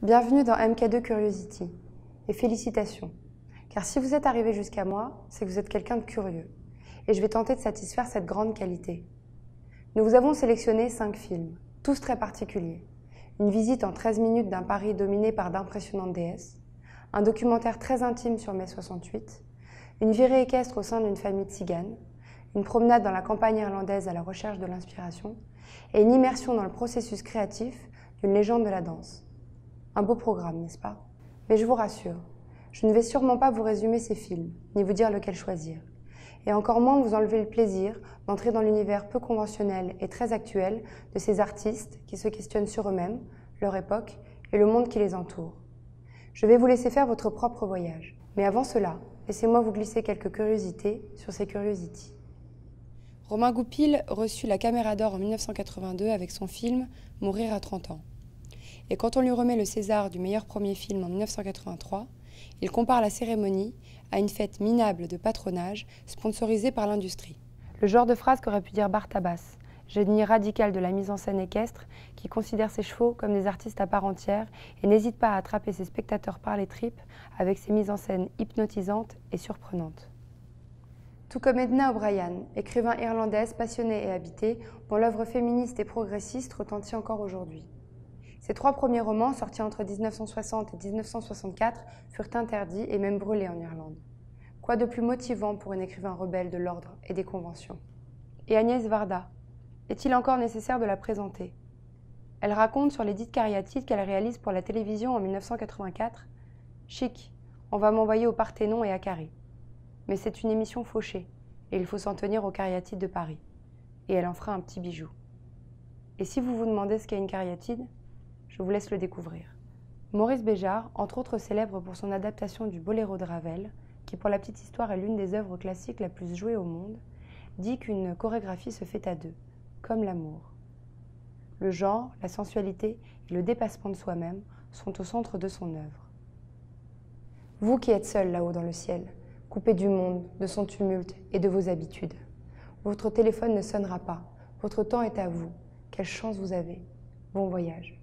Bienvenue dans MK2 Curiosity, et félicitations, car si vous êtes arrivé jusqu'à moi, c'est que vous êtes quelqu'un de curieux, et je vais tenter de satisfaire cette grande qualité. Nous vous avons sélectionné 5 films, tous très particuliers. Une visite en 13 minutes d'un Paris dominé par d'impressionnantes déesses, un documentaire très intime sur mai 68, une virée équestre au sein d'une famille tzigane, une promenade dans la campagne irlandaise à la recherche de l'inspiration, et une immersion dans le processus créatif d'une légende de la danse. Un beau programme, n'est-ce pas? Mais je vous rassure, je ne vais sûrement pas vous résumer ces films, ni vous dire lequel choisir. Et encore moins vous enlever le plaisir d'entrer dans l'univers peu conventionnel et très actuel de ces artistes qui se questionnent sur eux-mêmes, leur époque et le monde qui les entoure. Je vais vous laisser faire votre propre voyage. Mais avant cela, laissez-moi vous glisser quelques curiosités sur ces Curiosity. Romain Goupil reçut la Caméra d'Or en 1982 avec son film « Mourir à 30 ans ». Et quand on lui remet le César du meilleur premier film en 1983, il compare la cérémonie à une fête minable de patronage sponsorisée par l'industrie. Le genre de phrase qu'aurait pu dire Bartabas, génie radical de la mise en scène équestre qui considère ses chevaux comme des artistes à part entière et n'hésite pas à attraper ses spectateurs par les tripes avec ses mises en scène hypnotisantes et surprenantes. Tout comme Edna O'Brien, écrivain irlandaise passionnée et habitée, dont l'œuvre féministe et progressiste retentit encore aujourd'hui. Ses 3 premiers romans, sortis entre 1960 et 1964, furent interdits et même brûlés en Irlande. Quoi de plus motivant pour un écrivain rebelle de l'ordre et des conventions? Et Agnès Varda, est-il encore nécessaire de la présenter? Elle raconte sur les dites cariatides qu'elle réalise pour la télévision en 1984. Chic, on va m'envoyer au Parthénon et à Carré. Mais c'est une émission fauchée, et il faut s'en tenir aux cariatides de Paris. Et elle en fera un petit bijou. Et si vous vous demandez ce qu'est une cariatide, je vous laisse le découvrir. Maurice Béjart, entre autres célèbre pour son adaptation du Boléro de Ravel, qui pour la petite histoire est l'une des œuvres classiques la plus jouée au monde, dit qu'une chorégraphie se fait à deux, comme l'amour. Le genre, la sensualité et le dépassement de soi-même sont au centre de son œuvre. Vous qui êtes seul là-haut dans le ciel, coupé du monde, de son tumulte et de vos habitudes. Votre téléphone ne sonnera pas, votre temps est à vous. Quelle chance vous avez. Bon voyage.